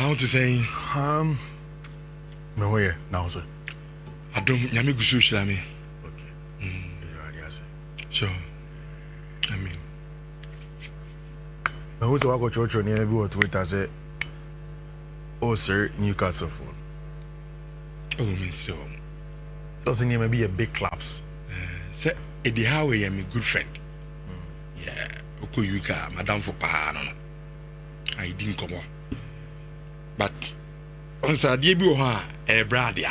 want to say, me where now so. I don't. Yami gusu shirami. Okay. Sure. I mean, me who say I go church on here be Twitter say, oh sir, Newcastle phone. oh, me so. So saying maybe a big claps. Say, Eddie Howe, I'm a good friend. Yeah, Oko Yuka, Madame for Pahano. I didn't come on. But on Saturday, a bradia.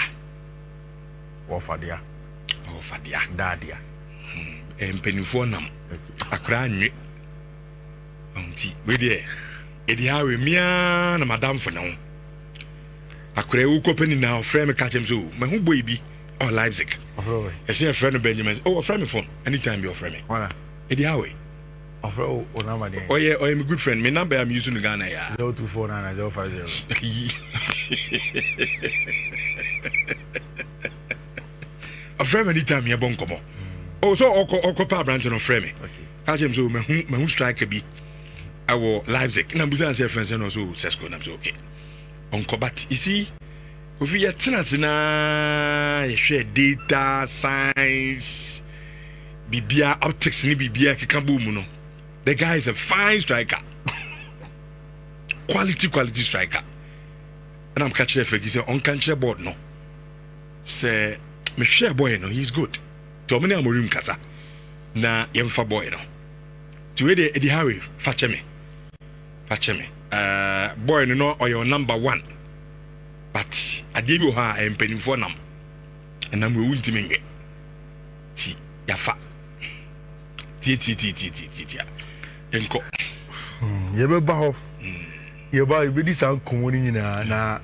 Or Fadia. Oh, Fadia. Dadia. And Penifonam. A cran. Auntie, wait there. Eddie Howe, Mia, Madame for now. I could have opened now, frame a catch him so. My home baby, or Leipzig. I see a friend of Benjamin's. Oh, a friend of phone. Anytime you're friend. Eddie Howe. Oh, yeah, I'm a good friend. My number I'm using in Ghana. 0249 A friend anytime you're bon come. Oh, so Oko branch on frame. Catch him so my who strike be. I will Leipzig. Nambuza say friends and also Sesko. I'm so okay. Uncle, but you see, if you are tenants na share data, science, Bibia optics, ni Bibia Kikabu. The guy is a fine striker. quality striker. And I'm catching a fake. He said, on country board, no. Say, me share boy, no, he's good. To many amorim kasa. Na yemfa boy, no. To where the Harry, fetch me. Boy, no, or your number one. But I gave you her and penny for them. And I'm going to make it. Yafa. Enko. Yebe baho. Yeba ibidi san komoni na.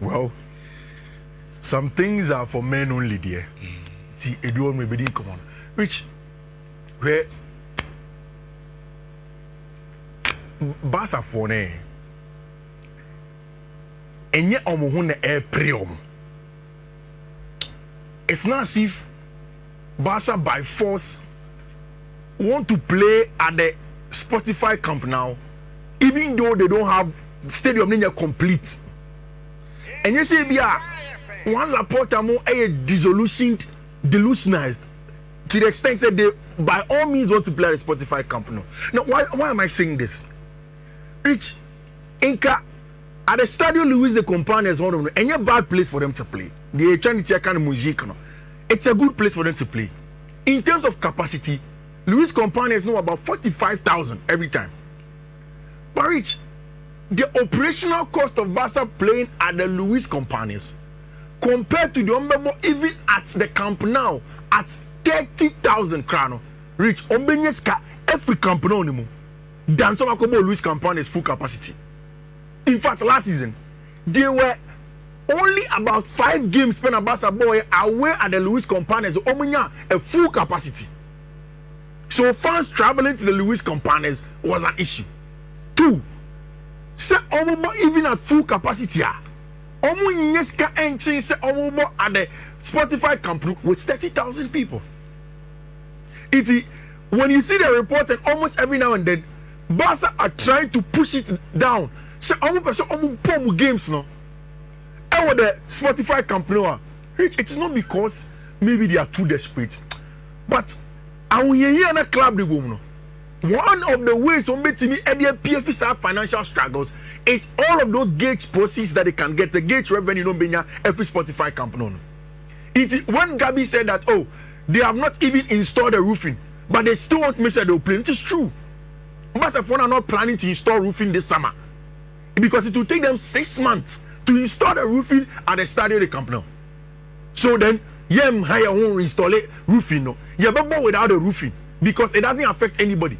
Well, some things are for men only, dear. See, Eduard may be come on. Rich, where Barça for ne. Enye omuhune air preom. It's not as if Barca by force want to play at the Spotify Camp now, even though they don't have stadium in complete. And you see, one Laporta more delusionized to the extent that they by all means want to play at the Spotify Camp now. Now, why am I saying this? Rich, Inca at the Stadio Luis de Companys, any bad place for them to play. They are trying to kind of music. It's a good place for them to play. In terms of capacity, Luis Companys know about 45,000 every time. But Rich, the operational cost of Barca playing at the Luis Companys compared to the Ombebo even at the Camp Nou at 30,000 crown. Rich, Ombenyeska every Camp Nou anymore. Dan Somakobo Luis Companys full capacity. In fact, last season, there were only about 5 games spent at Barca boy away at the Luis Companys. Omunya a full capacity. So fans traveling to the Luis Companys was an issue. 2, say Omubo even at full capacity. Omunyeska entry say Omubo at the Spotify Camp with 30,000 people. When you see the reports, and almost every now and then, Barca are trying to push it down. Say Omu games no. And with the Spotify company, it is not because maybe they are too desperate, but a club the woman. One of the ways on BTV PFs have financial struggles is all of those gate proceeds that they can get, the gate revenue no benya every Spotify company. When Gabi said that, oh, they have not even installed the roofing, but they still want to make sure they'll play. It is true. But if one are not planning to install roofing this summer, because it will take them 6 months to install the roofing at the Stadio de Camp Nou. So then, hire won't install it roofing. No, but without the roofing because it doesn't affect anybody.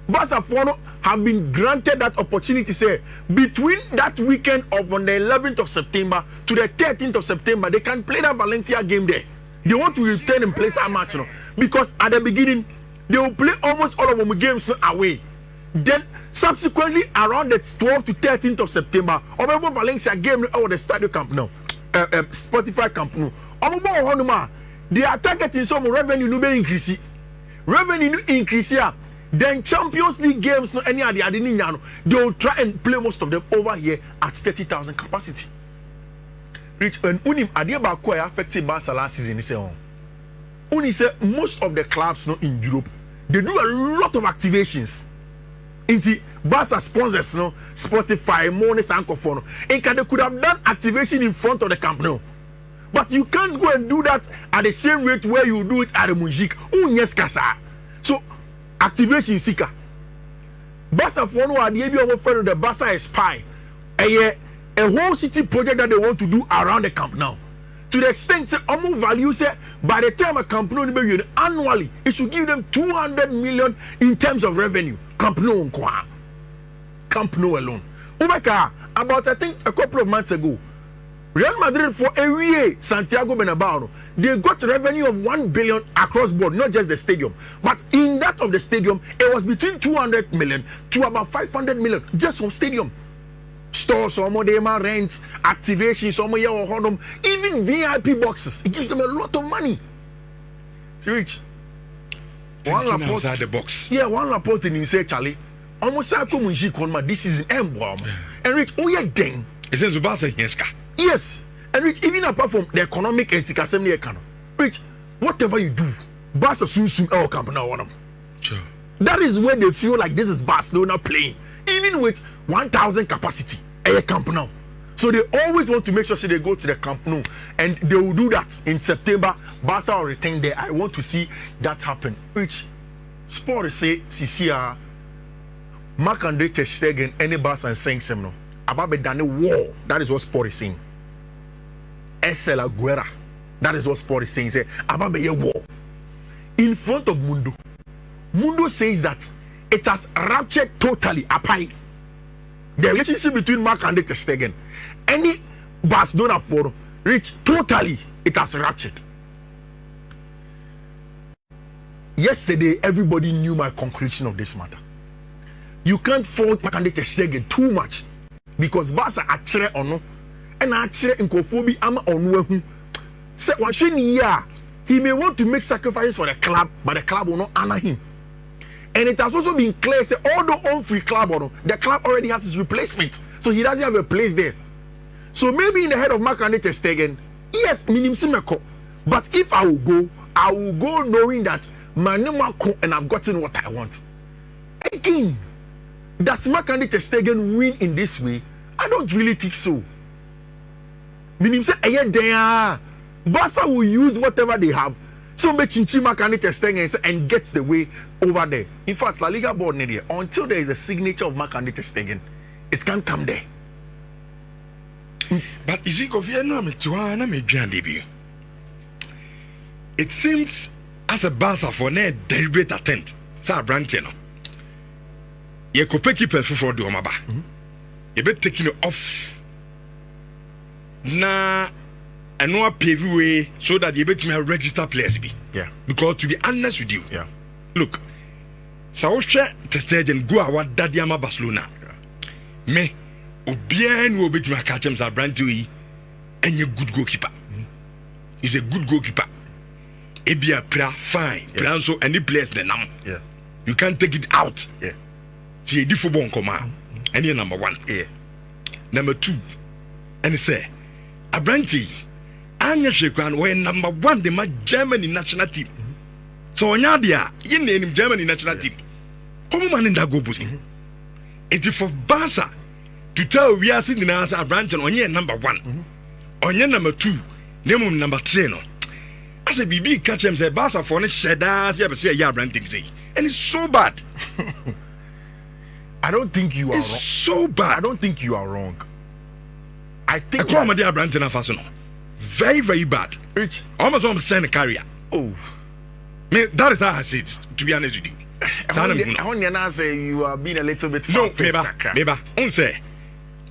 Barcelona have been granted that opportunity. Say between that weekend of on the 11th of September to the 13th of September, they can play that Valencia game there. They want to return and play that match, no, because at the beginning they will play almost all of them games away. Then subsequently around the 12th to 13th of September, Omo Valencia game over the Stadio Camp Nou, Spotify Camp Nou. Omo they are targeting some revenue no be increase. Revenue increase here. Then Champions League games, no any other they will try and play most of them over here at 30,000 capacity. Rich and Unim Adiaba quite affected Barca last season. He said, Uni said most of the clubs no in Europe they do a lot of activations. Into Barca sponsors no Spotify, Mones and Kofono. And they could have done activation in front of the Camp Nou. But you can't go and do that at the same rate where you do it at the Mujik. So activation seeker. Barca for no idea the Barca is spy. A whole city project that they want to do around the Camp Nou. To the extent say almost value say by the time a Camp Nou annually it should give them 200 million in terms of revenue. Camp Nou alone. Ubeka, about I think a couple of months ago, Real Madrid for a year, Santiago Bernabeu, they got revenue of 1 billion across board, not just the stadium, but in that of the stadium, it was between 200 million to about 500 million just from stadium. Stores, some of them rents, activations, some of them, even VIP boxes. It gives them a lot of money. See, Rich. One report outside the box. Yeah, one report in him say, Charlie, almost this is an emblem. And Rich, oh yeah, dang. It says Barca Yenska. Yes. And Rich, even apart from the economic and assembly economy, Rich, whatever you do, Barca soon come now on them. Sure. That is where they feel like this is Barcelona playing, even with 1,000 capacity a Camp Nou. So they always want to make sure they go to the Camp Nou, and they will do that in September. Barca will return there. I want to see that happen. Which sport say Sisia, Marc-Andre Ter Stegen, any Barca and saying some no about the war. That is what sport is saying. Esel Aguera. That is what sport is saying. Say about the war in front of Mundo. Mundo says that it has ruptured totally apart. The relationship between Marc-Andre Ter Stegen, any Barcelona for Rich, totally it has ruptured. Yesterday, everybody knew my conclusion of this matter. You can't fault Marc-Andre Ter Stegen too much because Barca actually or no, and actually in Kofobi ama onu. Say what he may want to make sacrifices for the club, but the club will not honor him. And it has also been clear, say, although on free club, the club already has his replacement. So he doesn't have a place there. So maybe in the head of Marc-Andre Ter Stegen, yes, Simeko. But if I will go knowing that my name and I've gotten what I want. Again, does Marc-Andre Ter Stegen win in this way? I don't really think so. Barca will use whatever they have. So Marc-Andre Ter Stegen and gets the way over there. In fact, La Liga board until there is a signature of Marc-Andre Ter Stegen, it can't come there. But is it it seems as a Barca for a deliberate attempt. Sa brancheno. You could pick people for the Omaba. You better taking it off. Na and no pave way so that you better register players be. Yeah. Because to be honest with you, yeah. Look, so share the stage and go our daddy ama Barcelona. Yeah. Me, Obien will be to my catch him brand to and a good goalkeeper. He's a good goalkeeper. It be a prayer fine. Yeah. Plan so any place the number. Yeah. You can't take it out. Yeah. See a different command. And you're number one. Yeah. Number two, and say a brandy. Anya Shekwan were number one the Germany national team. So Nadia, you name Germany national team. Come on in that go pussy. It is for Barca to tell we are sitting as a branch on your number one. On your number two, name number three. No. As a BB catch him say Barca for a shed as you ever see a yard branding say. And it's so bad. I don't think you are it's wrong. So bad. I don't think you are wrong. I think I call my dear brand in a fashion. Very, very bad. Rich. Almost want to send a carrier. Oh. Me, that is how I see it, to be honest with you. I want to say you are being a little bit no, maybe. On say,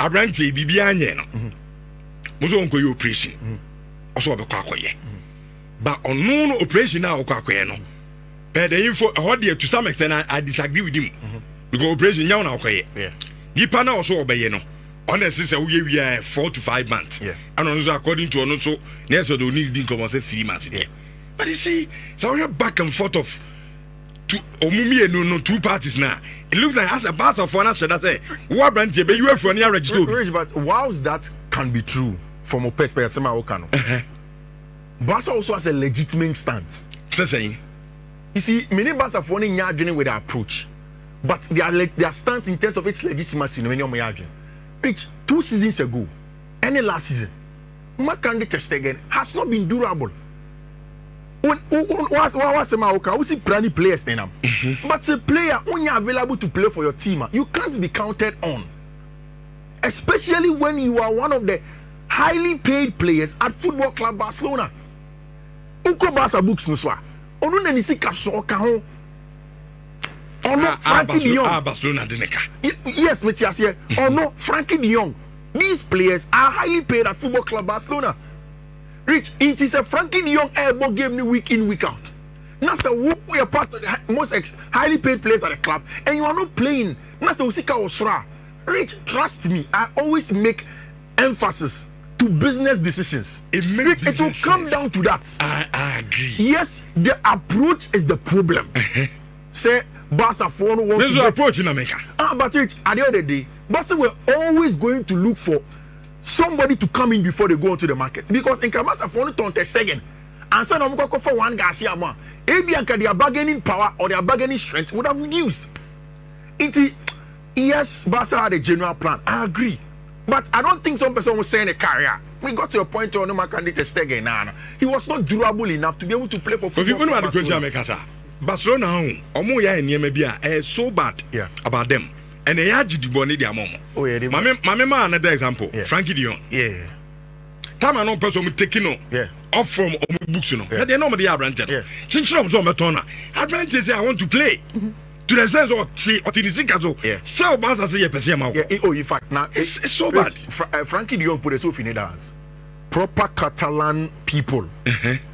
I ran to BBN. Muzo on your operation. Also, a quack. But on no operation now, quack. But the info, to some extent, I disagree with him. Because operation now, yeah. Yipana also obey, no. Honestly, we are 4 to 5 months. Yeah. And also according to also, next we don't need income 3 months. Yeah. But you see, so we are back and forth of two parties now. It looks like as a Barca for us, that say, what brand you be for near registered. But whilst that can be true from a perspective, Barca also has a legitimate stance. Saying, you see, many Barca for arguing with their approach, but their stance in terms of its legitimacy, no many arguing. Which 2 seasons ago, any last season, Marc-Andre Ter Stegen has not been durable. We see plenty players then, but the player when you're available to play for your team, you can't be counted on, especially when you are one of the highly paid players at Football Club Barcelona. Uko Barca books no swa. Onu na nisi kaso ka ho. Ono Frankie de Jong. Barcelona deneka. Yes, Metias. Ono Frankie de Jong. These players are highly paid at Football Club Barcelona. Rich, it is a Frankie de Jong elbow game week in, week out. That's we are part of the most highly paid players at the club, and you are not playing. That's Usika Osra. Rich, trust me, I always make emphasis to business decisions. It will come down to that. I agree. Yes, the approach is the problem. Say, Barca for no there's an approach in America. But Rich, at the end of the day, Barca were always going to look for somebody to come in before they go into the market, because in Barca for no Ter Stegen and so no go for one Garcia man. Maybe their bargaining power or their bargaining strength would have reduced. Yes, Barca had a general plan. I agree. But I don't think some person was saying a career. We got to a point where no man can Ter Stegen now. He was not durable enough to be able to play for football. If you know what the Barcelona, Barcelona, omo ya enye so bad about them. And they had the money their mom. Oh yeah, my another example. Frankie de Jong. Yeah. Time I know person taking off from books, you know. They know the Abranted. Change from Zomatona. Abranted say I want to play. To the sense of so Barca say in fact now it's so bad. Frankie de Jong put a so in dance. Proper Catalan people.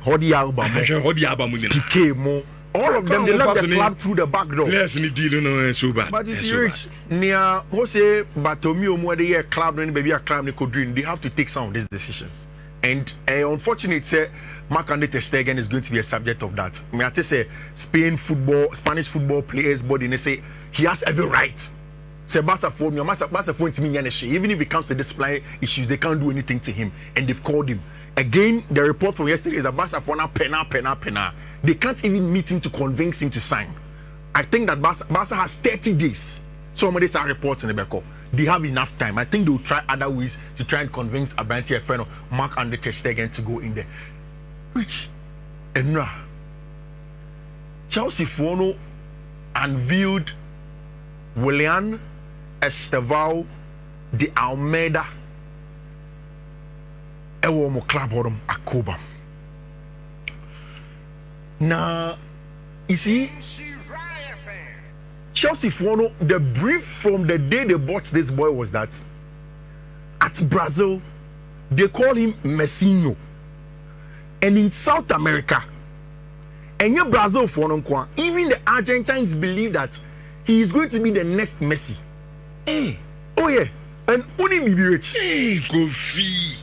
Hodi album. Piqué all of them, they left the club through the back door. Yes, indeed, no, so bad. But you see, Rich, near Jose Bartomeu, where they are club, and maybe a club, they have to take some of these decisions. And unfortunately, say Marc-Andre Ter Stegen is going to be a subject of that. I mean, I say Spanish football players, but they say he has every right. Say Barca for me, Barca for me, even if it comes to discipline issues, they can't do anything to him, and they've called him. Again, the report from yesterday is that Barca for now penna. They can't even meet him to convince him to sign. I think that Barca has 30 days. Some of these are reports in the back. They have enough time. I think they will try other ways to try and convince Abranti, a friend of Marc-Andre Ter Stegen, to go in there. Rich, Enra, Chelsea Fono unveiled Willian Estavao de Almeida. Ewo mo club horom akoba. Now, you see, Chelsea Fono, the brief from the day they bought this boy was that at Brazil, they call him Messinho. And in South America, and in Brazil, even the Argentines believe that he is going to be the next Messi. Oh, yeah. And only be rich. Kofi.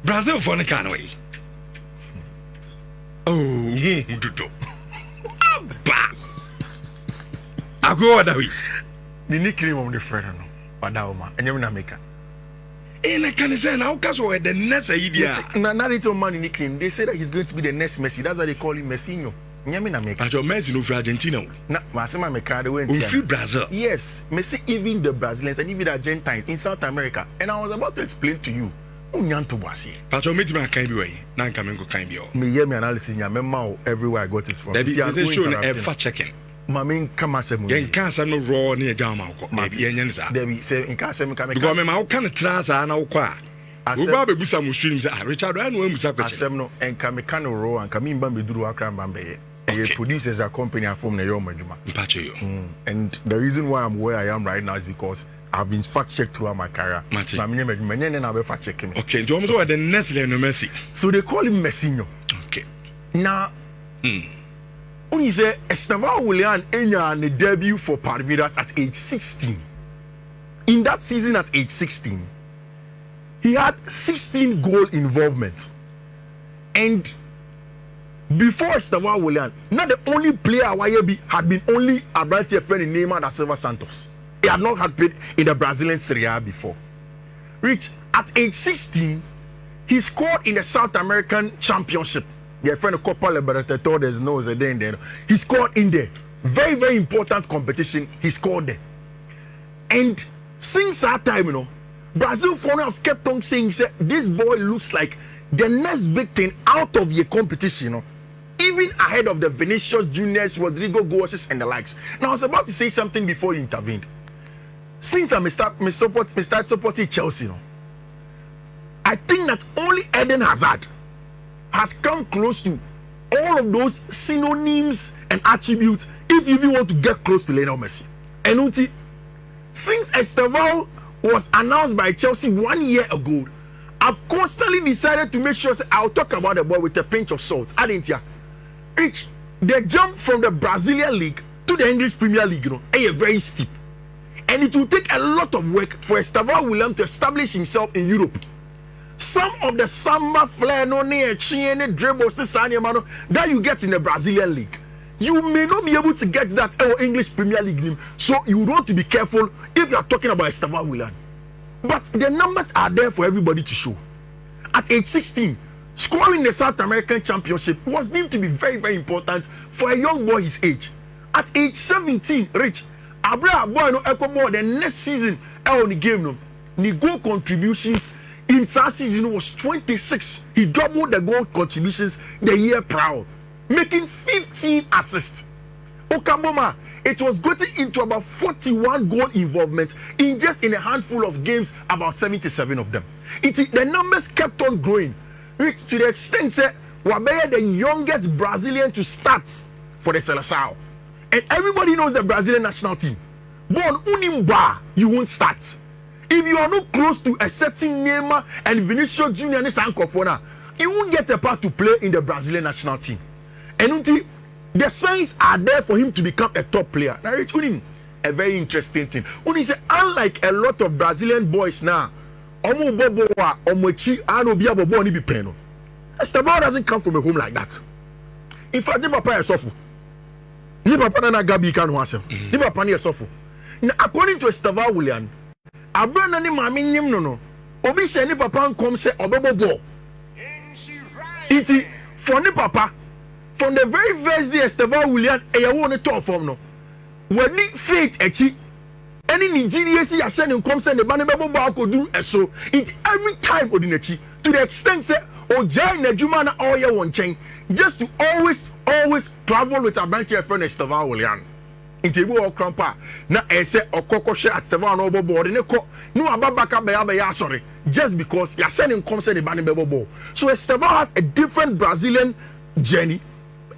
Brazil for the canaway. Oh, I go that way. The nickname of the friend, Padauma, and you're not making. And I can say now, because we're the next idea. Not it's on money nickname. They say that he's going to be the next Messi. That's why they call him Messinho. But your Messi no for Argentina. No, Masima Mekade went to Brazil. Yes, Messi, even the Brazilians and even the Argentines in South America. And I was about to explain to you. But your mate can't be way. Now coming go can't be all. Me hear me analysis. Ya me everywhere I got it from. That is showing a fact checking. Mamin come as a movie. You can't say no raw near Jama. Maybe Yenza. Debbie say in case me come. Because me how can trans and now qua. Ubabe busa muslims. Richard, I know musa question. Asem no and come can raw and come in bambe duru akran bambe. He produces a company from the Yomajuma. And the reason why I'm where I am right now is because I've been fact checked throughout my career. I'm fact checking. Okay, do you the next level Messi? So they call him Messinho. Okay. Now, when you say Estavao Willian Enya the debut for Palmeiras at age 16. In that season at age 16, he had 16 goal involvement. And before Estavao Willian, not the only player YB had been only a branch friend in Neymar da Silva Santos. He had not had played in the Brazilian Serie A before. Rich, at age 16, he scored in the South American Championship. Your friend Copa Libertadores knows a day in there. He scored in there. Very, very important competition. He scored there. And since that time, Brazil for have kept on saying, this boy looks like the next big thing out of your competition, even ahead of the Vinicius Juniors, Rodrigo Goes, and the likes. Now, I was about to say something before you intervened. Since I started supporting Chelsea, I think that only Eden Hazard has come close to all of those synonyms and attributes if you even want to get close to Lionel Messi. And since Estavao was announced by Chelsea 1 year ago, I've constantly decided to make sure I'll talk about the boy with a pinch of salt. I didn't hear. Rich, the jump from the Brazilian League to the English Premier League, is very steep. And it will take a lot of work for Estavao Willian to establish himself in Europe. Some of the samba flair, dribbles, that you get in the Brazilian League, you may not be able to get that in English Premier League. So you want to be careful if you are talking about Estavao Willian. But the numbers are there for everybody to show. At age 16, scoring the South American Championship was deemed to be very, very important for a young boy his age. At age 17, Rich, Abra boy no echo more the next season on the game the goal contributions in that season was 26. He doubled the goal contributions the year prior, making 15 assists. Okaboma, it was getting into about 41 goal involvement in a handful of games, about 77 of them. The numbers kept on growing, Rich, to the extent that Wabeya the youngest Brazilian to start for the Seleção. And everybody knows the Brazilian national team. Born Unimba, you won't start. If you are not close to a certain Neymar and Vinicius Junior and Sankofona, you won't get a part to play in the Brazilian national team. And the signs are there for him to become a top player. Now, Rich, a very interesting thing. Unlike a lot of Brazilian boys now, Estavao doesn't come from a home like that. In fact, the papa is awful. Ni papa na gabi kan ho asem. Ni papa na yesofo. Now, according to Estavao Willian, Abrana ni mami nyim no. Obi se ni papa nkom se obebobo. Iti for ni papa from the very first day Estavao Willian eyawo ne top form no. Wadi faith echi. Any Nigeria si yahye ne nkom se ne ba ne bebobo akoduru eso. It every time odinachi to the extent say ojai na djuma na oye won chen just to always travel with a branch friend Estavao Willian. Intebu o krampa na ese okokoshe Estavao no bobo de ne ko no ababaka be sorry just because ya sending come say the ban bebo. So Estavao has a different Brazilian journey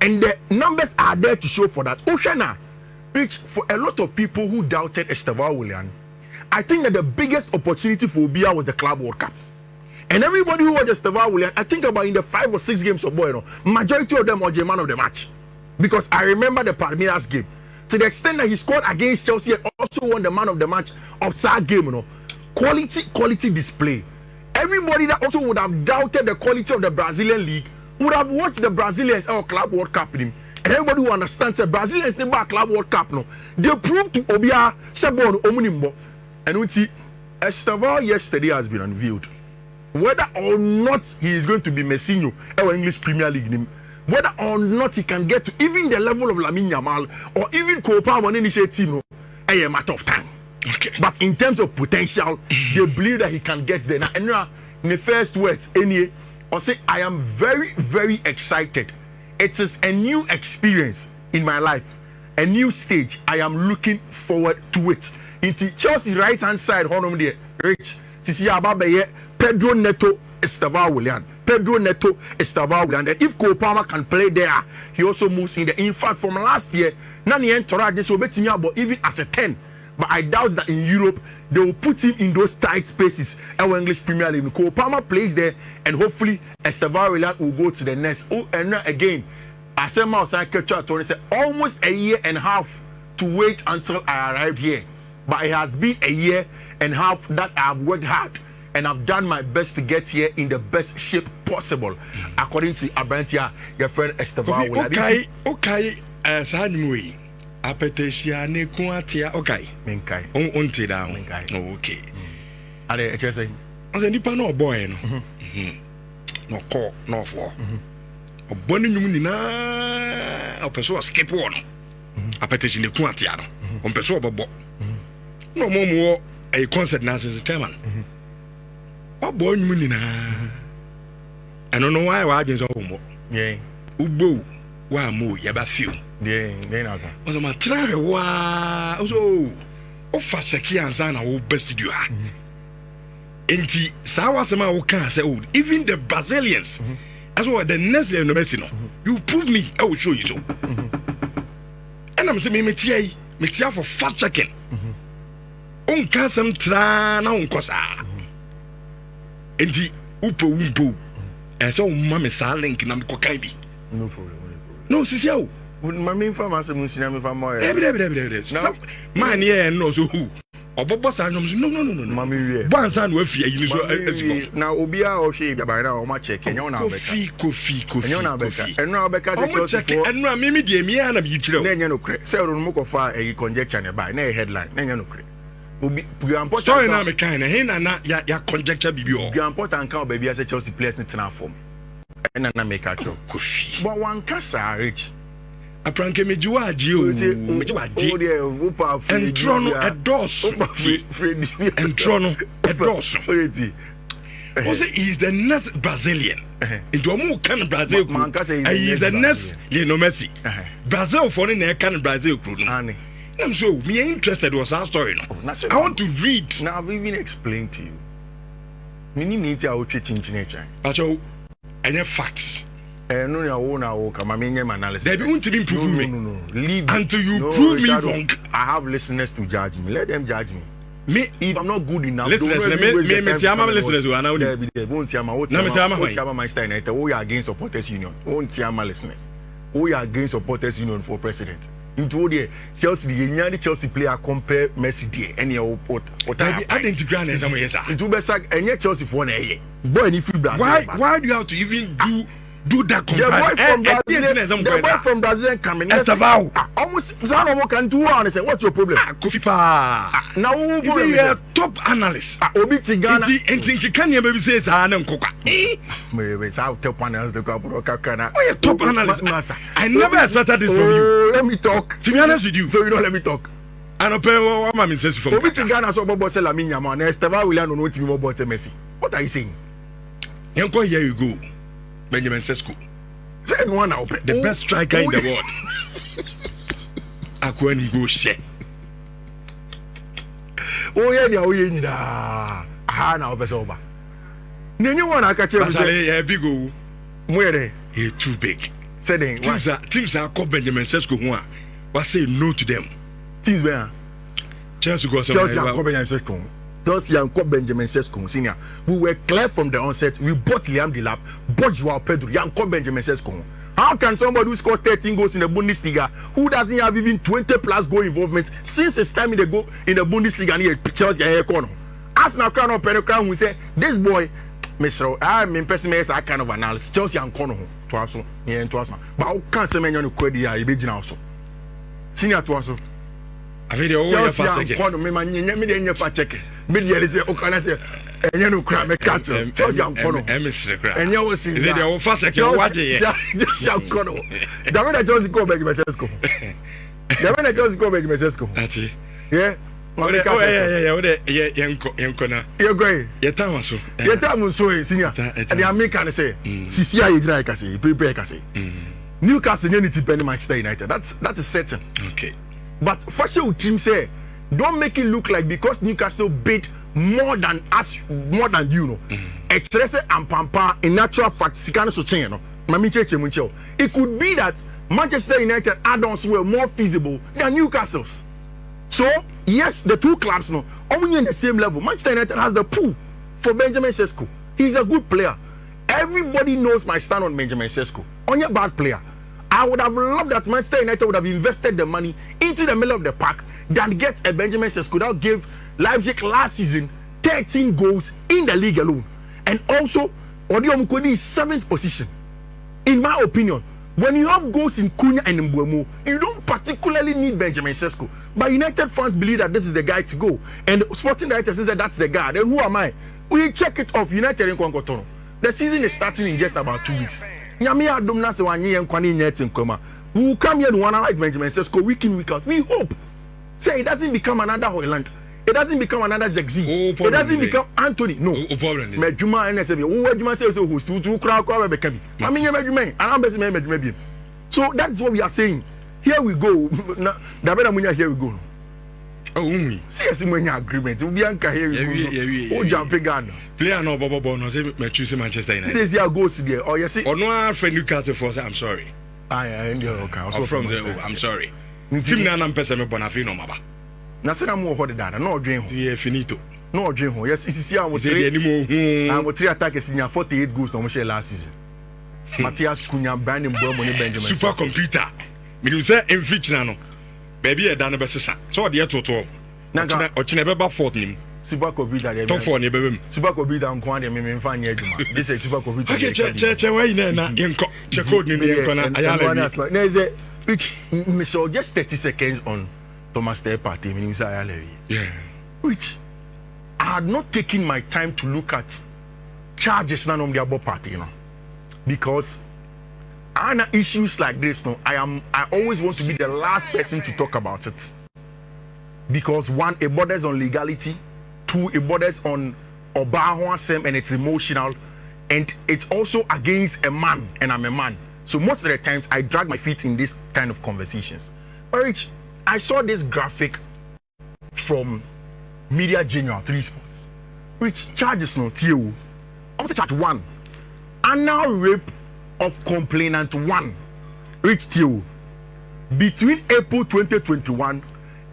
and the numbers are there to show for that. Oshana, Rich, for a lot of people who doubted Estavao Willian, I think that the biggest opportunity for Obia was the Club World Cup. And everybody who watched Estavao Willian, I think about in the 5 or 6 games of boy, majority of them were the man of the match. Because I remember the Palmeiras game. To the extent that he scored against Chelsea and also won the man of the match of that game, quality display. Everybody that also would have doubted the quality of the Brazilian league would have watched the Brazilians Club World Cup in him. And everybody who understands the Brazilians never Club World Cup they proved to Obia Sabon Omunimbo. And we see Estavao yesterday has been unveiled. Whether or not he is going to be Messi or English Premier League, whether or not he can get to even the level of Lamine Yamal or even Copa One Initiative, a matter of time. Okay. But in terms of potential, they believe that he can get there. Now, in the first words, I'll say I am very, very excited. It is a new experience in my life, a new stage. I am looking forward to it. Into Chelsea right hand side, Honor there, Rich. Sisi Ababaye, Pedro Neto, Estavao Willian. Pedro Neto, Estavao Willian. And if Cole Palmer can play there, he also moves in there. In fact, from last year, Nani Entourage, this will be about even as a 10. But I doubt that in Europe, they will put him in those tight spaces. Our English Premier League. Cole Palmer plays there, and hopefully, Estavao Willian will go to the next. Oh, and again, I said, almost a year and a half to wait until I arrived here. But it has been a year and a half that I have worked hard. and I've done my best to get here in the best shape possible, according to Abrantia, your friend Estavao. Okay, Sanui, Apetesia, Nekuatia, okay. Minkai. Unti down. Okay. Are they saying? I said, Nipa no boy, no call, no for. A bonny Numina, a person skip one. Apetesia, Nekuatia, on Pessoa Bobo. No more a concert now as a chairman. What boy Numina? I don't know why I was home. Yeah. Ubo, wa mo, yaba few. Yeah, they know. Was a matter wa so offer Saki and Sana who bested you. Enti Sawasama who can say, even the Brazilians, as well the next level Messi, you prove me, I will show you so. And I'm saying, Metia for fast checking. On Casam Trana on Cosa. Enti Upo Wumpo. And so, Mamma Salink and I'm Kokaibi. No problem. No, Sissio. My main farmer said, Muslim, for more. Man, yeah, no, so who? Or Bobbos, no, Mammy, Bansan will fear you. Now, Obia or she by now, my check, and you're now coffee, and now because check it, and now Mimi, dear Miana, you know, no credit. Sell on Moko fire a conjecture by no headline, no credit. Story now, kind of hen and not ya conjecture be your important count baby as a Chelsea place in form. And I make a joke. Coffee. But one casa rich. A prank me Juaju, and Trono a dos, and Trono a dos. Was it is the next Brazilian? Into a more can Brazil, he is the next Messi. Brazil for in a can Brazil crew. I'm so me interested was our story. I want to read. Now I've even explained to you. Many needs our treating nature. And the facts. No, I mean, analysis. They won't improve me. Leave until you prove me wrong. I have listeners to judge me. Let them judge me. Me, if I'm not good enough, listeners, listeners who are now there. Won't Tiama Manchester United. We are against supporters union. Won't Tiama listeners. We are against supporters union for president. Into the Chelsea player compare Messi there any what I didn't grant some yes sir. It will be sack and Chelsea for an a boy if you why do you have to even do that comparison? The boy from Brazil coming Estavao almost Zano can do one and say what's your problem? Kofi pa now you are top analyst Obi Tigana and think you can maybe say Sana Koka maybe South top panels the couple Kakana oh top analyst I never expected this from you. Let me talk to be honest with you so you don't let me talk. I don't pay what my says from Obi Tigana so Bobo Sela Minya man Estavao will know what you about Messi. What are you saying? Here you go. Benjamin Sesko. Say one now. The best striker in the world. Akwen go share. Oh yeah, ni da. Ah na obesoba. Nenye one aka chere say big o. Mwere. He too big. Say then teams are called Benjamin Sesko ho a. What say no to them? Teams where? Chelsea go Chelsea called Benjamin Sesko. Chelsea and Benjamin Sesko senior. We were clear from the onset. We bought Liam Delap, bought Joao Pedro, and Benjamin Sesko. How can somebody who scores 13 goals in the Bundesliga, who doesn't have even 20 plus goal involvement since his time in the Bundesliga and he Chelsea and corner? Arsenal crown or Penocrown, we say this boy, Mr. I'm in pessimist, I kind of analysis. Chelsea and corner to us, yeah, to us. But how can someone you quit the Ibijin also? Senior to us. I think the whole fast check. Me man, me dey fast check. Me dey say o kana say enye no kra me catch. Chelsea am kono. Enye wo sin. Is it the whole fast check you watch it? Chelsea am kono. Da when Chelsea go back Sesko. Da when Chelsea go back Sesko. Ati. Yeah. Yeah, yankona. You go. Your time so. Your time so senior. And the American say, Sisi ayi dry ka say, prepare ka say. Newcastle need to depend on Manchester United. That is certain. Okay. But fashion team say, don't make it look like because Newcastle bid more than us, more than you know. Express and pampa in natural fact, Sikana so change no. It could be that Manchester United add-ons were more feasible than Newcastle's. So yes, the two clubs no only in the same level. Manchester United has the pull for Benjamin Sesko. He's a good player. Everybody knows my stand on Benjamin Sesko. Only a bad player. I would have loved that Manchester United would have invested the money into the middle of the park than get a Benjamin Sesko that gave Leipzig last season Ter 13 goals in the league alone. And also, Odiom Kodi is 7th position. In my opinion, when you have goals in Cunha and Mbeumo, you don't particularly need Benjamin Sesko. But United fans believe that this is the guy to go. And the sporting director says that that's the guy. Then who am I? We check it off. United in Kwankotono. The season is starting in just about 2 weeks. We will come here to analyze Benjamin Sesko week in, week out. We hope. Say it doesn't become another Hoyland. It doesn't become another Zexi. It doesn't become Anthony. No. Medjuma and SB. Who Medjuma says so who's two crowd become. I mean, Medjuma. And I'm best Medjuma. So that's what we are saying. Here we go. Here we go. Oh, see, when you agreement, Bianca here we go. Oh, jumping gun. Player no Bobo no say me choose Manchester United. Says you go see there. Oh, you see. Or no friend Newcastle for say I'm sorry. I okay. Also from the I'm sorry. Team na am person me Bonafi no maba. Na say na mo ho de dada. No odwen ho. Yeah, finito. No odwen ho. Yes, isi am wo 3. I'm 3 attackers in 48 goals no mo share last season. Matthias Cunha, Brandon Mbeumo, Benjamin. Super computer. Me say in feature no. Baby e da no be sesa. So de to 12. Na ochine beba 4th nim. Super computer dey. Top 4 ne beba. Super computer nko ade me mfa nya adwuma. This is super computer. Okay, che why na yenko. Che code ni yenko na ayala. Na is it me so just 30 seconds on Thomas Ter Partey, meaning Ayala. Yeah. Which I had not taken my time to look at charges now on the above party, you know. Because on issues like this, no, I always want to be the last person to talk about it. Because one, it borders on legality, two, it borders on Obahwa and it's emotional, and it's also against a man, and I'm a man. So most of the times I drag my feet in this kind of conversations. But Rich, I saw this graphic from Media General 3 Sports. Which charges no TO. I want to charge 1. Anal rape of complainant 1. Which TO. Between April 2021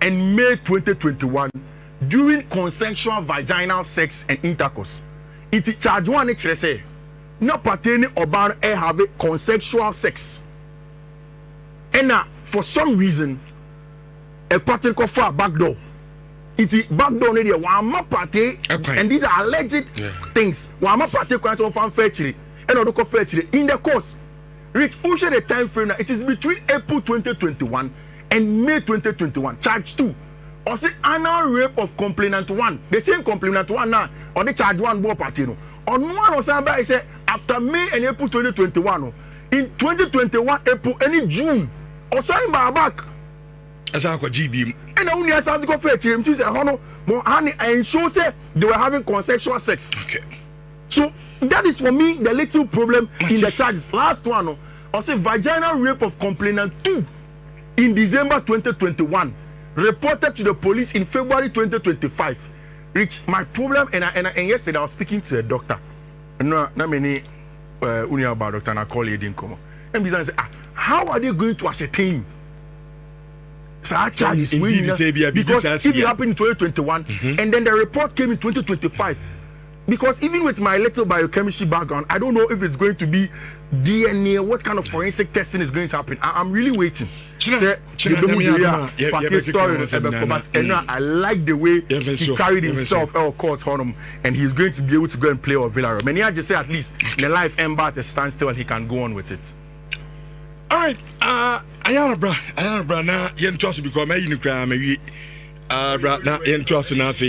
and May 2021 during consensual vaginal sex and intercourse. It charge 1 say no pertaining about have consensual sex. And for some reason a party called for a backdoor. It's backdoor area. One party, and these are alleged things. One party quite often fetchery, and other fetchery in the course. Rich, who share the time frame now? It is between April 2021 and May 2021. Charge 2. Or say anal rape of complainant 1. The same complainant 1 now, or the charge 1 more party. No. On one or somebody say after May and April 2021. In 2021 April, any June, or sign by back. As I got GB. And only as I go fetch him, she said, "Honor, honey," and so say they were having consensual sex. Okay. So that is for me the little problem in the charges. Last one, I say vaginal rape of complainant 2 in December 2021, reported to the police in February 2025. Rich, my problem, and yesterday I was speaking to a doctor. No, not many about doctor, and I call you didn't come. And besides, how are they going to ascertain? Charges because if it happened in 2021 and then the report came in 2025, because even with my little biochemistry background, I don't know if it's going to be DNA, what kind of forensic testing is going to happen. I'm really waiting. I like the way he carried himself out court and he's going to be able to go and play with Villarreal. Many I just say at least the life ember at a standstill and he can go on with it. All right, ayana bra na yen trust because me yin kra me wi bra na yen trust na fe